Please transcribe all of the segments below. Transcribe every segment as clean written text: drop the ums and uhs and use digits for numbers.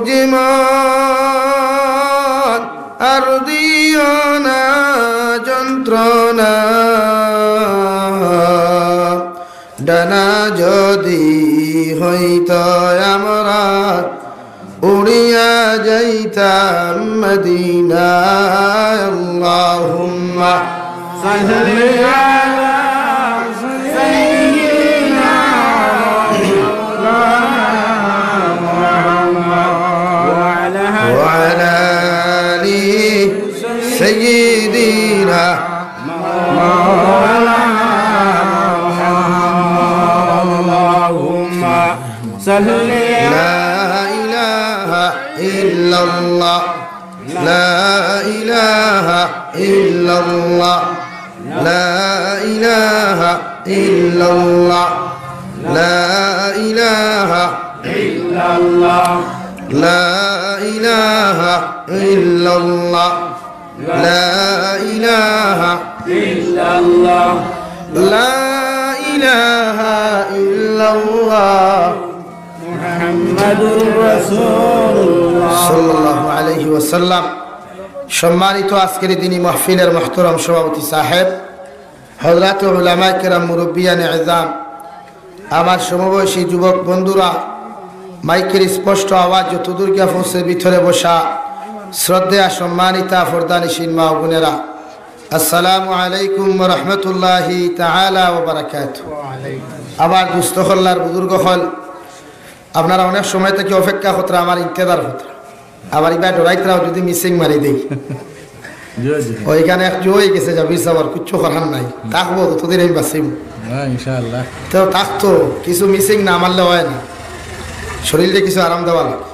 জীবন আর দিও না যন্ত্রণা ডানা যদি হইত আমরা উড়িয়া যাইতাম মদিনায় আল্লাহুম্মা সাল্লি আলা সাইয়্যিদিনা মুহাম্মদ ওয়া আলা আলি সাইয়্যিদিনা আল্লাহুম্মা সাল্লি إلا الله لا إله إلا الله لا إله إلا الله لا إله إلا الله لا إله إلا الله لا إله إلا الله لا إله إلا الله মুহাম্মাদুর রাসূলুল্লাহ সাল্লাল্লাহু আলাইহি ওয়াসাল্লাম। সম্মানিত আজকের দিনী মাহফিলের মুহতারাম সভাপতি সাহেব, হযরত উলামায়ে কেরাম, মুরব্বিয়ানে ইজাম, আমার সমবয়সী যুবক বন্ধুরা, মাইকের স্পষ্ট আওয়াজ যতদূর গিয়ে পৌঁছে ভিতরে বসা শ্রদ্ধেয়া সম্মানিতা ফরদানিশীন মা ও বোনেরা, আসসালামু আলাইকুম ওয়া রাহমাতুল্লাহি তাআলা ওয়া বারাকাতুহু। আবার দুস্থ হল্লার বুজুর্গ হল, আপনারা অনেক সময় থেকে অপেক্ষা হতরা, আমার ইন্তেজার হতরা, আবার এবার ডরাইতরাও যদি মিসিং মারি দেই ওইখানে একটু হয়ে গেছে যাবি সবার কিচ্ছু করার নাই, থাকবো তোদের আমি বাঁচিব ইনশাআল্লাহ। তো থাকতো কিছু মিসিং না মারলে হয় না, শরীরে কিছু আরাম দেওয়া লাগে।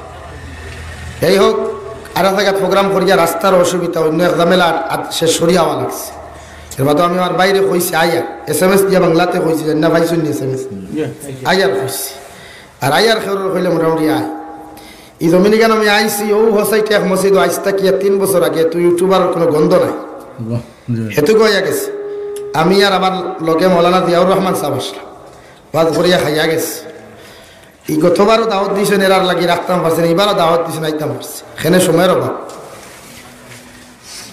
এই হোক, আর এক জায়গায় প্রোগ্রাম করিয়া রাস্তার অসুবিধা, অন্য এক ঝামেলা শেষ সরিয়ে আওয়া লাগছে। এবার তো আমি আমার বাইরে কইছি আইয়ার SMS দিয়া বাংলাতে কইছি, না ভাই শুনি SMS আইয়ার কইছি, আর আইয়ার খেউর হইলে মোটামুটি আয়। এই জমিনে কেন আমি আইসি ও হসাইতে এক মসজিদ আইসতা কি 3 বছর আগে, তুই ইউটিউবার কোনো গন্ধ নাই হেতু কইয়া গেছে। আমি আর আমার লগে মৌলানা জিয়াউর রহমান সাহেব আসলাম, বাদ করিয়া খাইয়া গেছে। এই গতবারও দাওয়াত দিয়েছেন, এরার লাগি রাখতাম পারছেন, এইবারও দাওয়াত দিয়েছেন, আইতাম পারছে, সেখানে সময়ের অভাব।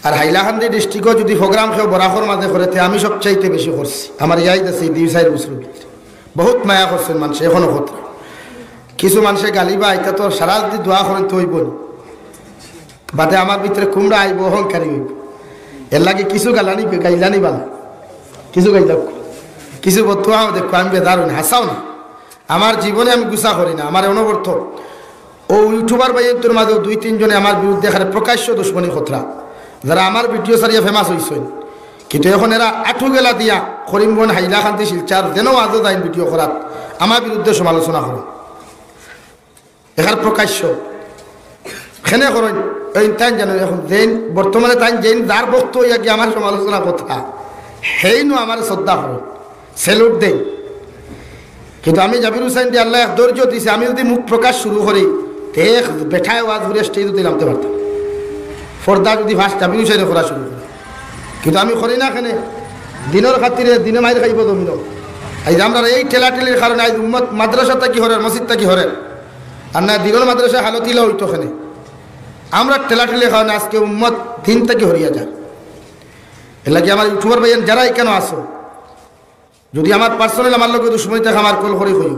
আর হাইলাকান্দি ডিস্ট্রিক্টও যদি প্রোগ্রাম খেয়ে বরাকর মাঝে করেতে আমি সবচাইতে বেশি করছি। আমার ইয়াই আছে 2-4 বছর ভিতরে বহুত মায়া করছেন মানুষ, এখনো কথা কিছু মানুষের গালি বা এটা তো সারা যদি দোয়া করেন তো হইব বাদে আমার ভিতরে কুমড়া আইব, অহংকারী হইব। এর লাগে কিছু গাইলানি বালা, কিছু গাইলাম, কিছু বতুয়াও দেখো আমি বেদার হই না, হাসাও না। আমার জীবনে আমি গুছা করি না। আমার অনবর্ত ও ইউটিউবার ভাইয়ের মাঝেও 2-3 জনে আমার বিরুদ্ধে এখানে প্রকাশ্য দুশ্মনী খতরা, যারা আমার ভিডিও সারিয়া ফেমাস হয়েছেন, কিন্তু এখন এরা আঠু গেলা দিয়া করিমগঞ্জ হাইলাকান্দি শিলচার যেন আজও যাই ভিডিও করার আমার বিরুদ্ধে সমালোচনা করেন, এখানে প্রকাশ্য খেনে করেন। এই তাই জানো এখন যেন বর্তমানে তাই যেন যার বক্তব্য ইয়া কি আমার সমালোচনা কথা সেই নো আমার শ্রদ্ধা করেন, সেলুট দেই। কিন্তু আমি জাবির হুসাইন দিয়ে আল্লাহ ধৈর্য দিছে, আমি যদি মুখ প্রকাশ শুরু করি দেখ বেঠায় ওয়াজ ঘুরে স্টেজ যদি নামতে পারতাম, ফর্দা যদি ফার্স্ট জাবির হুসাইনে করা শুরু করি। কিন্তু আমি করি না, এখানে দিনের খাতিরে দিনে মাইর খাইব জমিন। এই আমরা এই ঠেলাঠেলির কারণে আজ উম্মত মাদ্রাসাটা কি হরেন, মসজিদটা কি হরেন, আর না দিনের মাদ্রাসা হালতিলা হইতো। ওখানে আমরা ঠেলাঠেলির কারণে আজকে উম্মত দিন থেকে হরিয়া যায়। এর লাগে আমার ইউটিউবার ভাইয়ের যারাই কেন আসো, যদি আমার পার্সোনাল আমার লোক দুশ্মনী থাকে আমার কল করে হইও,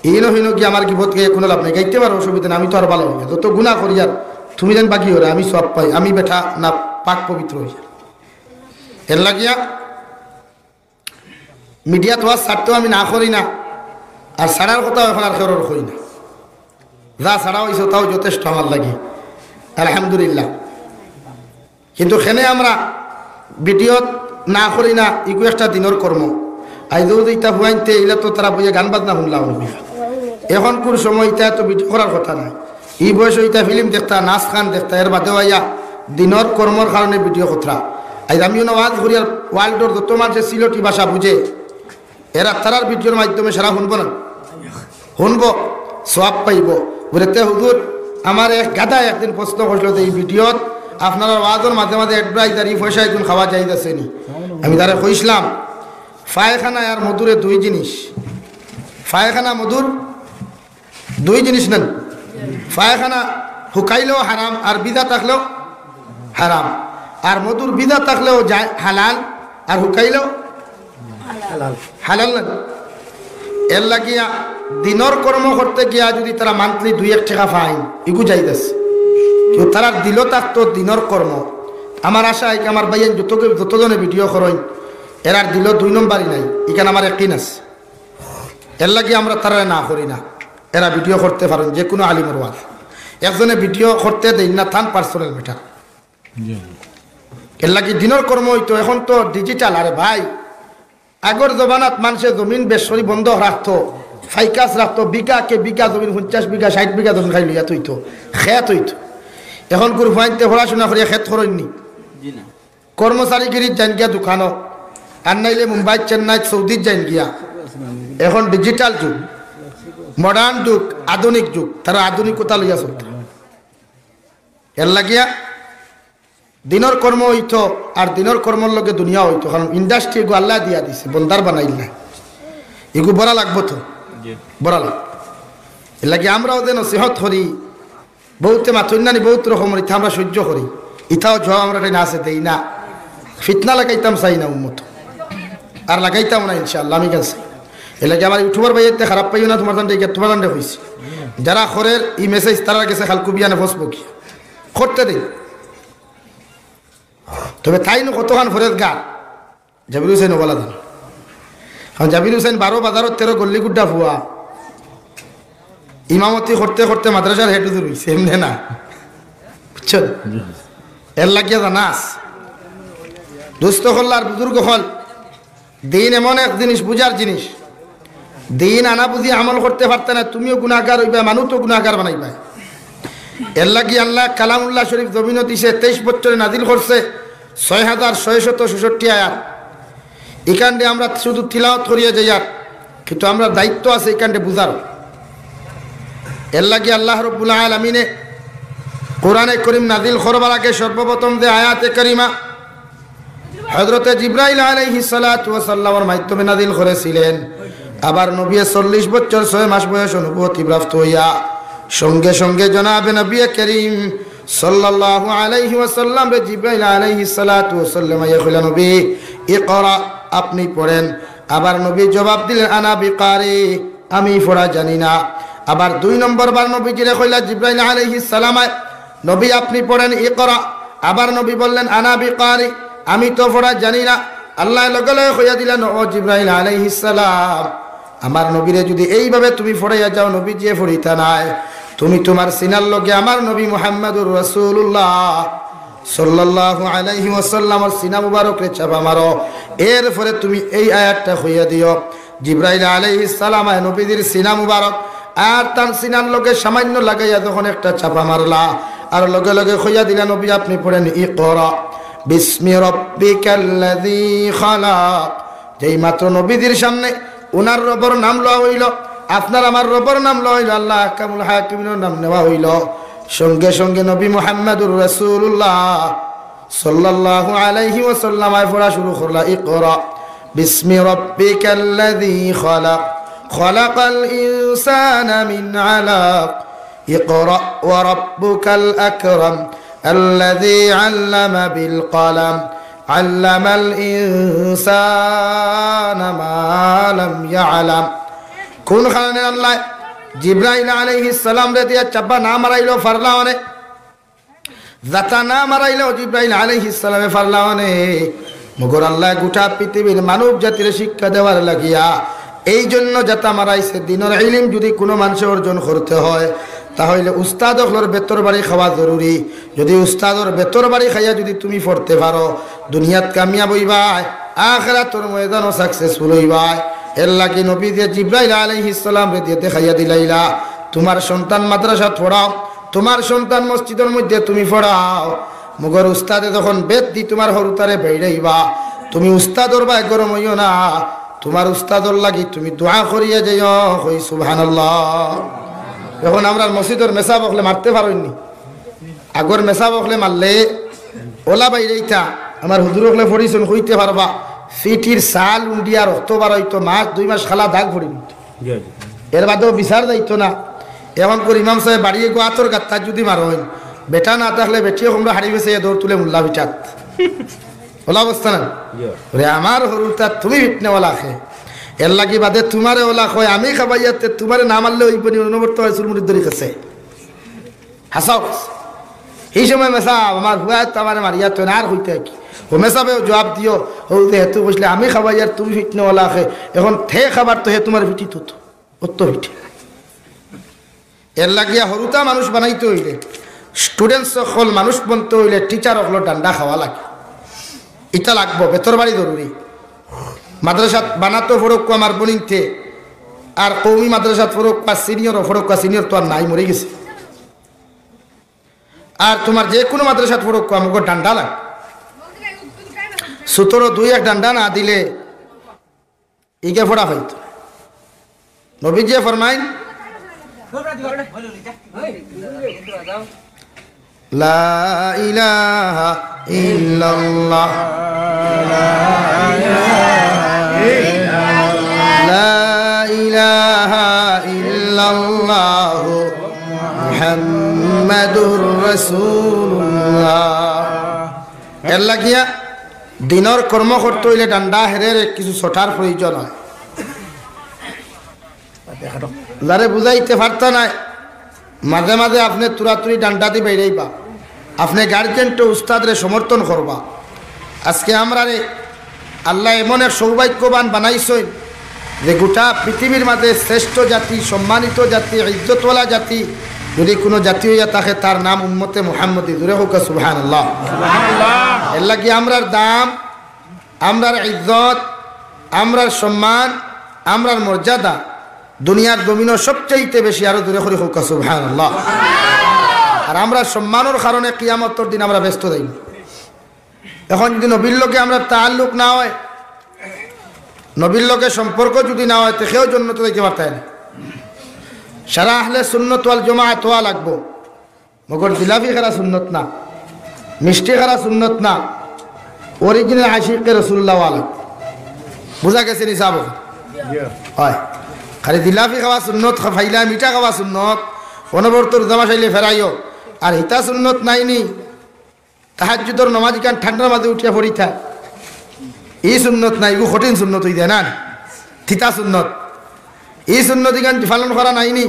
এই নহইন কি আমার কি বোধকে কোনো লাভ নেই, গাইতে পারো অসুবিধা নেই, আমি তো আর ভালো হই, যত গুণা করি আর তুমি যেন বাকি হরে আমি সব পাই, আমি বেঠা না পাক পবিত্র হই। এর লাগিয়া মিডিয়া তো আর ছাড়তেও আমি না করি না, আর ছাড়ার কথাও এখন আর কেউ হই না। যা ছাড়া হয়েছে তাও যথেষ্ট আমার লাগে, আলহামদুলিল্লাহ। কিন্তু সেনে আমরা ভিডিও না করি না, ইগু একটা দিনের কর্ম। আইজও ইটা হুয়াইতে এলে তো তারা বইয়ে গান বাজনা শুনলাম, এখন কোন সময় ইটা তো ভিডিও করার কথা নাই। এই বয়স ইটা ফিল্ম দেখতা, নাচ গান দেখতা, এর বাদেও আইয়া দিনের কর্মর কারণে ভিডিও কথা। আজ আমিও নওয়াজ ঘুরিয়ার ওয়ার্ল্ডর যত মানুষের সিলটি ভাষা বুঝে, এরা তারার ভিডিওর মাধ্যমে সারা শুনব না, শুনব সওয়াব পাইব। বলেতে হুজুর আমার এক গাদা একদিন প্রশ্ন করছিল যে এই ভিডিওত আপনারা ওয়াজের মাঝে মাঝে অ্যাডভাইজার এই পয়সা একদিন খাওয়া যাইতেছে নি। আমি তারা কইসলাম পায়খানা আর মধুরে 2 জিনিস, পায়খানা মধুর 2 জিনিস নেন, পায়খানা হুকাইলেও হারাম আর বিধা থাকলেও হারাম, আর মধুর বিধা থাকলেও যায় হালাল আর হুকাইলেও হালাল না। এর লাগিয়া দিনর কর্ম করতে গিয়া যদি তারা মান্থলি 2-1 টাকা পায় এগু যাইতেছে, কিন্তু তারা দিল থাকতো দিনর কর্ম। আমার আশা হয় আমার ভাইয়ের যতজনে ভিডিও করেন এরার দিল 2 নম্বরই নাই, এখানে আমার একদিন আছে। এর লাগে আমরা তারা না করি না, এরা ভিডিও করতে পারেন যে কোনো আলিমের ওয়াজ। একজনে ভিডিও করতে দেয় না, থান পার্সোনাল ম্যাটার। এর লাগে দিনের কর্ম হইতো, এখন তো ডিজিটাল। আরে ভাই আগর জমানাত মানুষের জমিন বেসরি বন্ধ রাখতো, ফাইকাস রাখতো, বিঘাকে বিঘা জমিন 50 বিঘা 60 বিঘা জমিন খাই লিয়া তৈতো, খেত হইতো। এখন করে ফাইনতে পড়াশোনা করিয়া খেত করেননি, কর্মচারীগিরির যান গিয়া দোকানও, আর নাইলে মুম্বাই চেন্নাই সৌদির যান গিয়া। এখন ডিজিটাল যুগ, মডার্ন যুগ, আধুনিক যুগ, তারা আধুনিকতা লইয়া চলত। এর লাগিয়া দিনের কর্ম হইতো, আর দিনের কর্মর লগে দুনিয়া হইতো। কারণ ইন্ডাস্ট্রি এগু আল্লাহ দিয়া দিছে, বন্দার বানাইল না, এগু বড়া লাগবো তো, বড়া লাগ। এর লাগে আমরাও যেন নসিহত করি, বহুতে মাথুন্যানি বহুত রকমের ইথা আমরা সহ্য করি, ইথাও ঝোয়া আমরা না আছে দেই না, ফিতনা লাগাইতাম চাই না উন্মত, আর লাগাইতাম না ইনশাআল্লাহ। আমি গেছি এর লাগে আমার ইউটিউবার ভাইয়েতে খারাপ পাইও না, তোমার দান্ডে তোমার দান্ডে হয়েছে যারা খরের ই মেসেজ তারা গেছে খালকুবিয়ানে ফসবো কি করতে দেই। তবে তাই নো কতখান ফরের গা জাবির হুসেন ওলা দেন। কারণ জাবির হুসেন 12 বাজারত 13 গল্লি গুড্ডা ফুয়া ইমামতি করতে করতে মাদ্রাসার হেঁটে রয়েছে, এমনি না, বুঝছেন? এর লাগিয়া জানাস দুস্থ হল আর বুজুর্গ হল, দিন এমন এক জিনিস, বুঝার জিনিস। দিন আনা বুঝি আমল করতে পারতে না, তুমিও গুণাগার হইবা, মানুষ তো গুণাগার বানাইবা। এর লাগি আল্লাহ কালামুল্লাহ শরীফ জমিন 23 বছরে নাজিল করছে 6666 আয়াত। এখানটে আমরা শুধু তিলাওয়াত করিয়া যাই, আর কিন্তু আমরা দায়িত্ব আছে এখানটে বুঝার। এর লাগি আল্লাহ রাব্বুল আলামিনে কোরআনে করিম নাজিল করবার আগে সর্বপ্রথম যে আয়াতে কারিমা হযরতে জিবরাইল আলাইহিস সালাতু ওয়াস সালামের মাধ্যমে নাজিল করেছিলেন। আবার নবী 40 বছর 6 মাস বয়স অনুভূতি প্রাপ্ত হইয়া সঙ্গে সঙ্গে জনাবে নবী করিম সাল্লাল্লাহু আলাইহি ওয়াসাল্লাম রে জিবরাইল আলাইহিস সালাতু ওয়াস সালাম ইয়া কইলেন, নবী ইকরা, আপনি পড়েন। আবার নবী জবাব দিলেন, আনা বিকারি, আমি পড়া জানি না। আবার 2 নম্বর বার নবীজিরে কইলা জিবরাইল আলাইহিস সালাম, নবী আপনি পড়েন ইকরা। আবার নবী বললেন, আনা বিকারি, আমি তো পড়া জানি না। আল্লাহ লগে লগে কইয়া দিলেন, ও জিবরাইল আলাইহিস সালাম, আমার নবীরে যদি এইভাবে তুমি পড়াইয়া যাও, নবী যে পড়িতা নাই, তুমি তোমার সিনার লগে আমার নবী মুহাম্মদুর রাসূলুল্লাহ সাল্লাল্লাহু আলাইহি ওয়াসাল্লামের সিনা মুবারকরে চাপা মারো। এরপরে তুমি এই আয়াতটা কইয়া দিও, জিবরাইল আলাইহিস সালাম নবীদের সিনা মুবারক আর তার সিনার লগে সামান্য লাগাইয়া যখন একটা চাপা মারলা, আর লগে লগে কইয়া দিলা, নবী আপনি পড়েন ইকরা বিসমি রাব্বিকাল্লাযী খালাক। যেই মাত্র নবীদের সামনে ওনার রবের নাম লওয়া হইল, আপনার আমার রবের নাম লওয়া হইল, আল্লাহ কামুল হাকিমের নাম নেওয়া হইল, সঙ্গে সঙ্গে নবী মুহাম্মদুর রাসূলুল্লাহ সাল্লাল্লাহু আলাইহি ওয়াসাল্লাম পড়া শুরু করলা, ইকরা বিসমি রাব্বিকাল্লাযী খালাক খালাকাল ইনসানা মিন আলাক ইকরা ওয়া রাব্বুকাল আকরাম আল্লাযী আল্লামা বিল কলম আল্লামাল ইনসানা মা লাম ইয়ালাম। কোন কারণে আল্লাহ জিবরাইল আলাইহিস সালাম রে দিয়া চাপা না মারাইলো ফারলাওনে, যাতা না মারাইলো জিবরাইল আলাইহিস সালামে ফারলাওনে, মগর আল্লাহ গোটা পৃথিবীর মানব জাতির শিক্ষা দেওয়ার লাগিয়া এই জন্য যাতা মারাইছে। দিনের ইলম যদি কোনো মানুষের অর্জন করতে হয় তাহলে উস্তাদ হলোর বেতর বাড়ি খাওয়া জরুরি। যদি উস্তাদর বেতর বাড়ি খাইয়া যদি তুমি পড়তে পারো, দুনিয়াত কামিয়াব হইবা, আখিরাতর ময়দানও সাকসেসফুল হইবা। এর লাগি নবী দিয়ে জিবরাইল আলাইহিস সালাম রে দিয়ে দেখাইয়া দিলাইলা, তোমার সন্তান মাদ্রাসা পড়াও, তোমার সন্তান মসজিদের মধ্যে তুমি পড়াও। মগর উস্তাদে যখন বেদ দি তোমার হরুতারে বেড়াইবা, তুমি উস্তাদর বাই গরম হইও না, তোমার উস্তাদর লাগি তুমি দোয়া করিয়া যাইও, কই সুবহানাল্লাহ। এখন আমরা মসজিদের মেসা বকলে মারতে পারোনি, আগর মেসা বকলে মারলে ওলা বাইরেইতা আমার হুজুর বকলে পড়িছেন হইতে পারবা, ফিটির সাল উন্ডিয়া রক্ত বার হইতো, মাস 2 মাস খালা দাগ পড়ি, এর বাদেও বিচার যাইতো না। এখন করে ইমাম সাহেব বাড়িয়ে গো আতর গাত্তার যদি মারোন বেটা না থাকলে বেটিও তোমরা হারিয়ে গেছে দৌড় তুলে মুল্লা বিটাত ওলা অবস্থা না রে আমার হরুতা তুমি ফিটনেওয়ালা খে এর লাগি বাদে তোমারে ওলা কয় আমি খাবাইয়াতে তোমারে না মারলে ওই বনি অনুবর্ত হয় চুরমুড়ির দড়ি কাছে হাসাও এই সময় মেসা আমার হুয়া তো আমার মারিয়া তো না আর হইতে কি ও মেসাবে জবাব দিও ও হেতু বসলে আমি খাবাইয়ার তুমি ফিটনেওয়ালা খে এখন থে খাবার তো হে তোমার ফিটি তো অত ফিটে এর লাগিয়া হরুতা মানুষ বানাইতে হইলে স্টুডেন্টস সকল মানুষ বনতে হইলে টিচার হলো ডান্ডা খাওয়া লাগে এটা লাগবো বেতর বাড়ি জরুরি মাদ্রাসাত বানাতো ফরক্কু আমার বনিতে আর কৌমি মাদ্রাসাত ফরক্কা সিনিয়র ফরক্কা সিনিয়র তো আর নাই মরে গেছে আর তোমার যে কোনো মাদ্রাসাত ফরক্কু আমাকে ডান্ডা লাগে সুতরো দুই এক ডান্ডা না দিলে ইগে ফোড়া হইতো নবী যে ফরমাইন লা ইলাহা ইল্লাল্লাহ লা ইলাহা ইল্লাল্লাহ মুহাম্মাদুর রাসূলুল্লাহ এর লাগিয়া দিনের কর্ম করতে হইলে ডান্ডা হেরের কিছু ছোটার প্রয়োজন হয় যারে বুঝাইতে পারতা না মাঝে মাঝে আপনি তুরাতুরি ডান্ডা দিয়ে বেড়াইবা আপনি গার্জেন তো উস্তাদরে সমর্থন করবা আজকে আমরা রে আল্লাহ এমন এক সৌভাগ্যবান বানাইছেন যে গোটা পৃথিবীর মাঝে শ্রেষ্ঠ জাতি সম্মানিত জাতি ইজ্জতওয়ালা জাতি যদি কোনো জাতি হইয়া থাকে তার নাম উম্মতে মুহাম্মদী জোরে হোক সুবহানাল্লাহ এর লাগি আমরার দাম আমরার ইজ্জত আমরার সম্মান আমরার মর্যাদা দুনিয়ার জমিনও সবচাইতে বেশি আরো দূরে করে হোক সুবহানাল্লাহ আর আমরা সম্মানের কারণে কিয়ামতের দিন আমরা ব্যস্ত যাই এখন যদি নবীর লোকে আমরা তাআল্লুক না হয় নবীর লোকে সম্পর্ক যদি না হয় তো কেউ জন্নত যাইতে পারতেন না সারা আহলে সুন্নত ওয়াল জামাআত হওয়া লাগবো মগর জিলাপি খারা সুন্নত না মিষ্টি খারা সুন্নত না অরিজিনাল আশিকে রাসূলুল্লাহ ওয়ালা বুঝা গেছে নি সাহেব হয় খালি জিলাপি খাওয়া সুন্নত ফাইলা মিঠা খাওয়া সুন্নত অনবরতর জামা চাইলে ফেরাইও আর হিতা সুন্নত নাইনি তাহাজ্জুদের নামাজ কান ঠান্ডার মাঝে উঠিয়া পড়িথা এই সুন্নত নাই এগু কঠিন সুন্নত হই দেয় না থিতা সুন্নত এই সুন্নত গান পালন করা নাইনি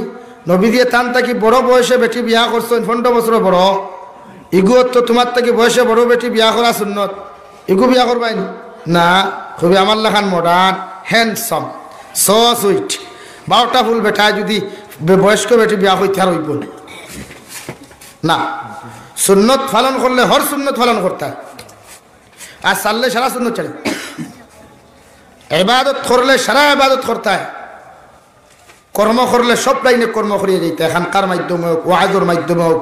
নবী দিয়ে তান থাকি বড় বয়সে বেটি বিয়া করছেন 15 বছর বড় এগু তো তোমার থেকে বয়সে বড় বেটি বিয়া করা সুন্নত এগু বিয়া করবাই না খুবই আমার লেখান মডার্ন হ্যান্ডসাম সো সুইট 12টা ফুল বেটায় যদি বয়স্ক বেটি বিয়া হইতে আর হইব না সুন্নত পালন করলে হর সুন্নত পালন করতে হয় আর সারলে সারা সুন্নত চলে ইবাদত করলে সারা ইবাদত করতে হয় কর্ম করলে সব লাইনে কর্ম করিয়ে যেতে এখানকার মাধ্যমে হোক ওয়াজের মাধ্যমে হোক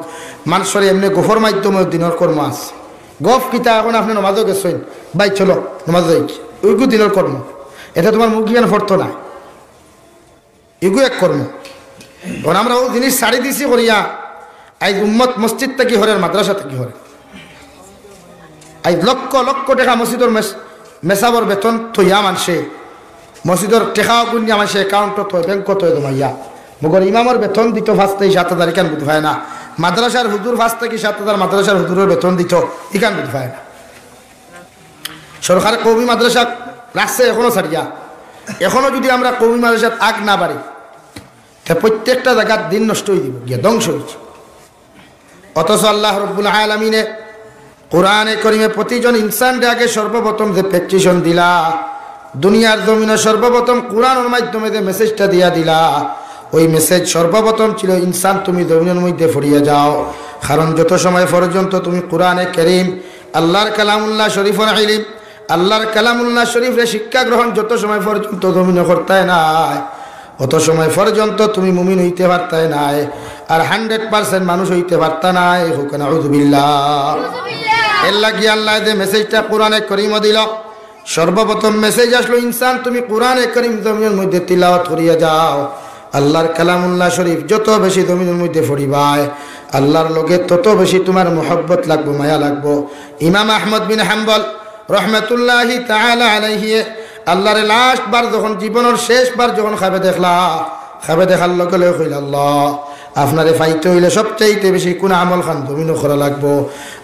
মানুষের এমনি গোফর মাধ্যমে হোক দিনের কর্ম আছে গফ কিতা এখন আপনি নমাজও গেছেন ভাই চলো নমাজ যাই ওইগু দিনের কর্ম এটা তোমার মুখ জ্ঞান ফরত না এগু এক কর্ম এখন আমরা ও জিনিস ছাড়ি দিছি করিয়া আজ উম্মত মসজিদ থেকে হরের মাদ্রাসা থেকে হরে আজ লক্ষ লক্ষ টাকা মসজিদের মেসাবর বেতন থইয়া মানছে মসজিদের টেকাও গুণিয়া মানছে একাউন্টত হয় ব্যাংকত হয় তোমাইয়া মগর ইমামর বেতন দিত 5,000 এখান বুধ হয় না মাদ্রাসার হুজুর 5,000 মাদ্রাসার হুজুরের বেতন দিত এখান বুধ হয় না সরকার কওমি মাদ্রাসা রাখছে এখনো ছাড়িয়া এখনো যদি আমরা কওমি মাদ্রাসাত আগ না বাড়ি তা প্রত্যেকটা জায়গার দিন নষ্ট হয়ে দিব গিয়া ধ্বংস হয়েছে অথচ আল্লাহ রব্বুল আলামিনে কোরআনে করিমে প্রতিজন ইনসানকে আগে সর্বপ্রথম যে প্রেসক্রিপশন দিলা দুনিয়ার জমিনে সর্বপ্রথম কোরআনের মাধ্যমে যে মেসেজটা দিয়া দিলা ওই মেসেজ সর্বপ্রথম ছিল ইনসান তুমি জমিনের মধ্যে ফরিয়ে যাও কারণ যত সময় পর্যন্ত তুমি কোরআনে কারীম আল্লাহর কালামুল্লাহ শরীফের ইলম আল্লাহর কালামুল্লাহ শরীফের শিক্ষা গ্রহণ যত সময় পর্যন্ত জমিনে করতে নাই অত সময় পর্যন্ত তুমি মুমিন হইতে পারতাই নাই আর 100% মানুষ হইতে পারতা নাই হুক নাউযুবিল্লাহ এর লাগি আল্লাহ যে মেসেজটা কোরআনে কারীম দিল সর্বপ্রথম মেসেজ আসলো ইনসান তুমি কোরআনে কারীম জমিনের মধ্যে তিলাওয়াত করিয়া যাও আল্লাহর কালামুল্লাহ শরীফ যত বেশি জমিনের মধ্যে পড়িবাই আল্লাহর লগে তত বেশি তোমার মহব্বত লাগবো মায়া লাগবো ইমাম আহমদ বিন হাম্বল রহমতুল্লাহি তাআলা আলাইহি আল্লাহরে লাস্ট বার যখন জীবনের শেষবার যখন খাবে দেখার লগে লগে কইল আল্লাহ আপনারে ফাইতে হইলে সবচাইতে বেশি কোন আমল খান জমিনও করা লাগবো।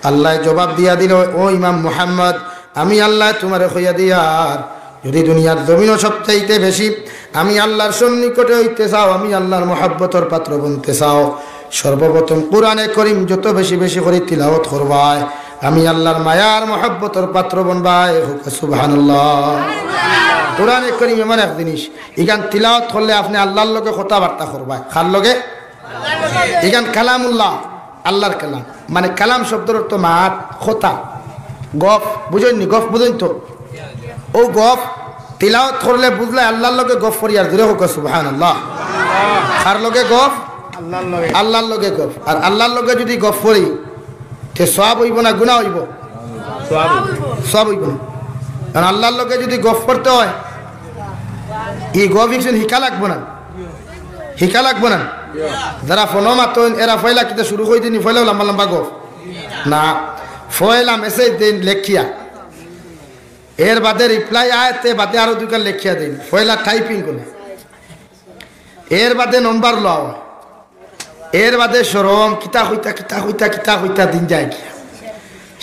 আল্লাহ জবাব দিয়া দিল, ও ইমাম মুহাম্মদ, আমি আল্লাহ তোমারে কইয়া দিয়ার যদি দুনিয়ার জমিনও সবচাইতে বেশি আমি আল্লাহর সন্নিকটে হইতে চাও, আমি আল্লাহর মহাব্বতর পাত্র বনতে চাও, সর্বপ্রথম কোরআনে করিম যত বেশি বেশি করে তিলাওয়াত করবাই, আমি আল্লাহর মায়ার মহাব্বতর পাত্র বনবাই। সুবহানাল্লাহ। কোরআনে করিম এমন এক জিনিস, এখান তিলাওয়াত করলে আপনি আল্লাহর লগে কথাবার্তা করবাই। কার লগে? এখান কালামুল্লাহ, আল্লাহর কালাম। মানে কালাম শব্দের অর্থ মাত, কথা, গপ। বুঝেননি? গপ বুঝেন তো? ও গপ তিলাওয়াত করলে বুঝলে আল্লাহর লগে গপ করি। আর দূরে হোক সুবহানাল্লাহ। কার লগে গপ? আল্লাহর লগে গপ। আর আল্লাহর লগে যদি গপ করি তে সওয়াব হইব না গুনাহ হইব? সওয়াব হইব। কারণ আল্লাহর লগে যদি গপ করতে হয় এই গপ শিখা লাগবো না, শিখা লাগবো না। যারা ফোনো মাতন এরা ফয়লা কিতা শুরু করে দিন, ফয়লাও লম্বা লম্বা গপ না, ফয়লা মেসেজ দিন লেখিয়া, এর বাদে রিপ্লাই আয়তে বাদে আরো দুইকার লেখিয়া দিন, ফয়লা টাইপিং করে, এর বাদে নম্বর লও, এর বাদে সরম কিতা হইতা কিতা হইতা কিতা হইতা দিন যায় কি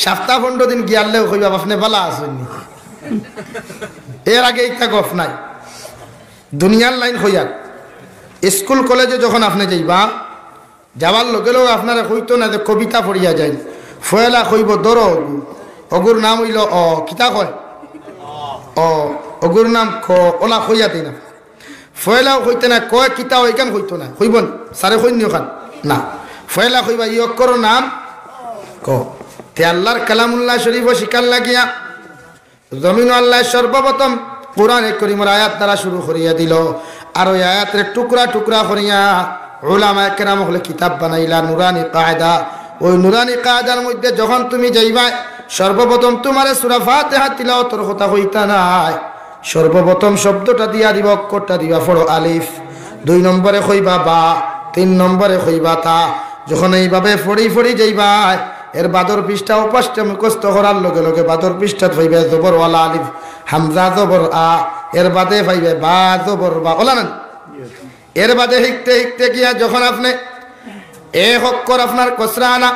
সপ্তাহ 15 দিন গিয়ালেও কইবা আপনি বালা আসেননি। এর আগে ইটা গপ নাই। দুনিয়ার লাইন হইয়া স্কুল কলেজে যখন আপনি যাইবা, যাওয়ার লগে লগে আপনার হইতো না যে কবিতা পড়িয়া যায়, ফয়লা কইব দর অগু, অগুর নাম হইল অ, কিতা কয় অ, অগুর নাম খ, ওলা কইয়া দিই না। ফয়লাও কইতে না, কয় কিতা ওইখান কইতো না, কইবন সারে কইনি ওখান না, ফয়লা কইবা ই অক্ষর নাম ক। তে আল্লাহর কালামুল্লাহ শরীফ শিকার লাগিয়া জমিন আল্লাহ সর্বপ্রথম কোরআনে করিমের আয়াত দ্বারা শুরু করিয়া দিল। আর ওই আয়াতের টুকরা টুকরা করিয়া উলামায়ে কেরাম হলে কিতাব বানাইলা নুরানি কায়দা। ওই নুরানি কায়দার মধ্যে যখন তুমি যাইবা সর্বপ্রথম তোমার সূরা ফাতিহা তিলাওয়াতের কথা হইতা নাই, সর্বপ্রথম শব্দটা দিয়া দিব, অক্ষরটা দিবা পড়ো আলিফ, 2 নম্বরে কইবা বা, 3 নম্বরে কইবা তা। যখন এইভাবে ফড়ি ফড়ি যাইবা এর বাদর পৃষ্ঠা উপাসটা মুখস্থ করার লগে লগে বাদর পৃষ্ঠা পাইবে জবর ওয়ালা আলিফ, হামজা জবর আ, এর বাদে পাইবে বা জবর বা, ওলা না। এর বাদে শিখতে শিখতে গিয়া যখন আপনি এক অক্ষর আপনার কসরা আনা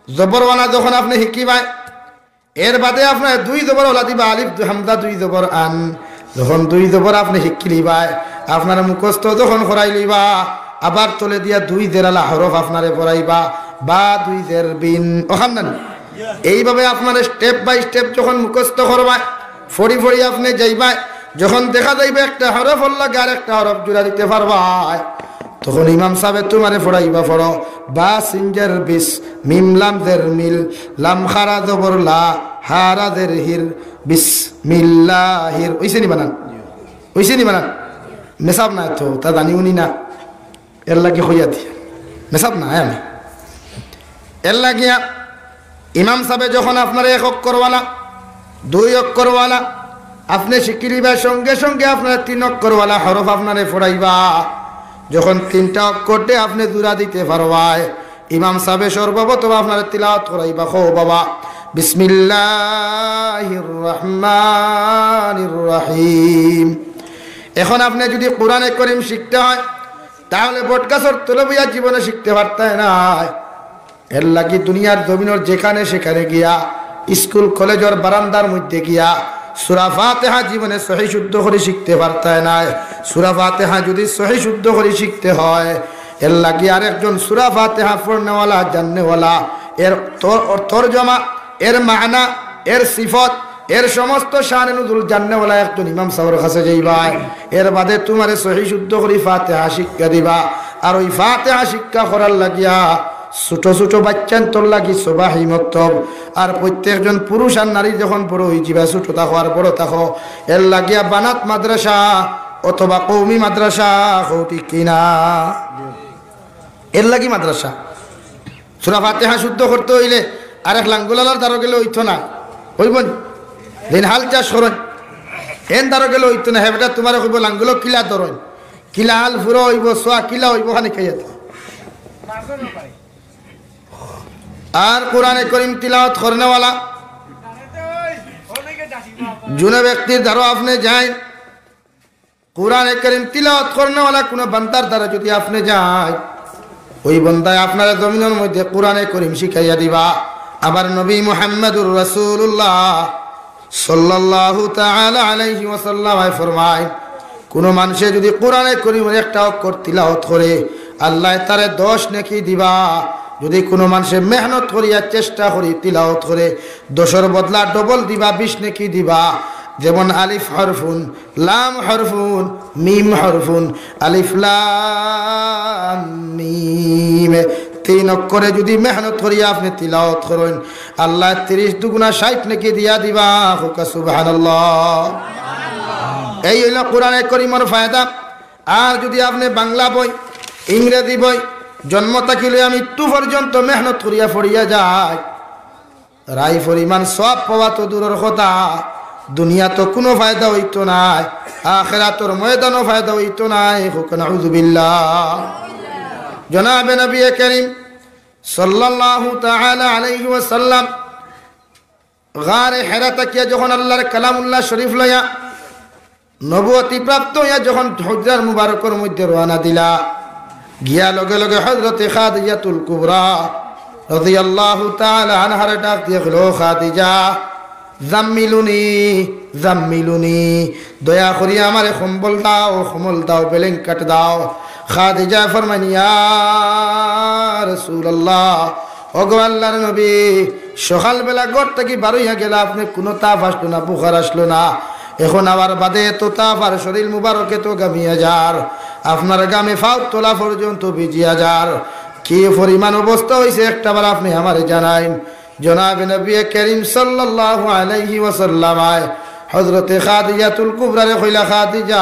জবরওয়ালা যখন আপনি শিখিবাই, এর বাদে আপনার 2 জবর ওলা দিবা আলিফ হামজা 2 জবর আন। যখন 2 জবর আপনি শিখি লিবাই, আপনার মুখস্থ যখন করাই লিবা, আবার চলে দিয়া 2 জেরালা হরফ আপনারে পড়াইবা, বা 2 জের বিন, ওখান না। এইভাবে আপনার স্টেপ বাই স্টেপ যখন মুখস্থ করবা, ফড়ি ফড়ি আপনি যাইবা, যখন দেখা যাইবে একটা হরফ লাগে আর একটা হরফ জোড়া দিতে পারবা, তখন ইমাম সাহেব তোমারে পড়াইবা পড়ো বা সিনজার বিস, মিম লাম জের মিল, লাম খারা জবর লা, হারা জের হির, বিসমিল্লাহির। ওইসে নি বানান, ওইসে নি বানান, মেসাব না তো তা জানি উনি না, এর লাগে হইয়া দিয়ে মেসাব না আমি এর লাগিয়া ইমাম সাহেব যখন আপনার 1 অক্ষরওয়ালা 2 অক্ষরওয়ালা আপনি শিখি লিবা, সঙ্গে সঙ্গে আপনার 3 অক্ষরওয়ালা হরফ আপনারে পড়াইবা। যখন 3টা অক্ষরতে আপনি জোড়া দিতে পারবাই, ইমাম সাহেব সর্বপ্রথম আপনার তিলাওয়াত করাইবা, খো বাবা বিসমিল্লাহির রহমানির রহিম। এখন আপনি যদি কোরআনে করিম শিখতে হয় তাহলে বটগাছর তলে বইয়া জীবনে শিখতে পারতেন না। এর লাগি দুনিয়ার জমিনের যেখানে সেখানে গিয়া, স্কুল কলেজের বারান্দার মধ্যে গিয়া সূরা ফাতিহা জীবনে সহি শুদ্ধ করে শিখতে পারতেন না। সূরা ফাতিহা যদি সহি শুদ্ধ করে শিখতে হয়, এর লাগি আরেকজন সূরা ফাতিহা পড়নেওয়ালা জাননেওয়ালা, এর তরজমা, এর মানা, এর সিফত, এর সমস্ত শান নুজুল জাননেওয়ালা একজন ইমাম সাহেবের কাছে যাইবা। এর বাদে তোমারে সহি শুদ্ধ করে ফাতিহা শিক্ষা দিবা। আর ওই ফাতিহা শিক্ষা করার লাগিয়া ছোট ছোট বাচ্চান তোর লাগি সবাহি মক্তব, আর প্রত্যেকজন পুরুষ আর নারী যখন বড় হয়ে যাবে, ছোট থাকো আর বড় থাকো, এর লাগিয়া বানাত মাদ্রাসা অথবা কৌমি মাদ্রাসা, ঠিক কিনা? এর লাগি মাদ্রাসা। সূরা ফাতিহা শুদ্ধ করতে হইলে আরেক লাঙ্গুলালার দ্বারা গেলে হইতো না, হইবন দিন হাল চাষ করেন এন দ্বারা গেলে হইতো না। হেবেটা তোমার হইব লাঙ্গুলো কিলা ধরেন, কিলা হাল ফুরো হইব, সোয়া কিলা হইব, খানি খাইয়া। আর কোরআনে করিম তিলাওয়াত করনেওয়ালা জুনে ব্যক্তির দ্বারা আপনি যাই, কোরআনে করিম তিলাওয়াত করনেওয়ালা কোনো বান্দার দ্বারা যদি আপনি যাই, ওই বন্দায় আপনারা জমিনের মধ্যে কোরআনে করিম শিখাইয়া দিবা। আবার নবী মুহাম্মদুর রাসূলুল্লাহ সাল্লাল্লাহু তাআলা আলাইহি ওয়াসাল্লাম ফরমায়, কোন মানুষে যদি কোরআনে করিমের একটা অক্ষর তিলাওয়াত করে আল্লাহ তারে 10 নেকি দিবা। যদি কোনো মানুষে মেহনত করিয়া চেষ্টা করি তিলাওয়াত করে 10-এর বদলা ডবল দিবা, 20 নেকি দিবা। যেমন আলিফ হরফুন, লাম হরফুন, মিম হরফুন, আলিফ লাম মিম 3 অক্ষরে যদি মেহনত করিয়া আপনি তিলাওয়াত করেন আল্লাহ 30 দুগুণা 60 নেকি দিয়া দিবা। সুবহানাল্লাহ। এই হইল কোরআনে করিমের ফায়দা। আর যদি আপনি বাংলা বই, ইংরেজি বই জন্ম থাকিলে আমি মৃত্যু পর্যন্ত মেহনত করিয়া পড়িয়া যায়, রাই পরিমাণ সব পাওয়া তো দূরের কথা, দুনিয়া তো কোনো ফায়দা হইতো নাই, আখিরাতের ময়দানও ফায়দা হইতো নাই। নাউযুবিল্লাহ। জনাবে নবী করিম সাল্লাল্লাহু তাআলা আলাইহি ওয়াসাল্লাম গারে হেরা তাকিয়া যখন আল্লাহর কালামুল্লাহ শরীফ লইয়া নবুয়তি প্রাপ্ত হইয়া যখন হুজরার মুবারকের মধ্যে রওনা দিলা, গিয়া লগে লগে হযরতে খাদিজাতুল কুবরা রাদিয়াল্লাহু তাআলা আনহার ডাক দিয়ে গেল, খাদিজা জাম্মিলুনি জাম্মিলুনি, দয়া করিয়া আমারে কম্বল দাও, কম্বল দাও, ব্ল্যাঙ্কেট দাও। খাদিজা ফরমান, ইয়া রাসূলুল্লাহ, ওগো আল্লাহর নবী, সকালবেলা ঘর থেকে বার হইয়া গেলা, আপনি কোনো তাপ আসলো না, বুখার আসলো না, এখন আবার বাদে তো তাপ আর শরীর মুবারকে তো গামিয়া যার, আপনার গামে ফাউ তোলা পর্যন্ত ভিজিয়া যার, কি পরিমাণ অবস্থা হয়েছে একটাবার আপনি আমারে জানাইন। জনাবে নবী করিম সাল্লাল্লাহু আলাইহি ওয়াসাল্লাম হযরতে খাদিজাতুল কুবরারে কইলা, খাদিজা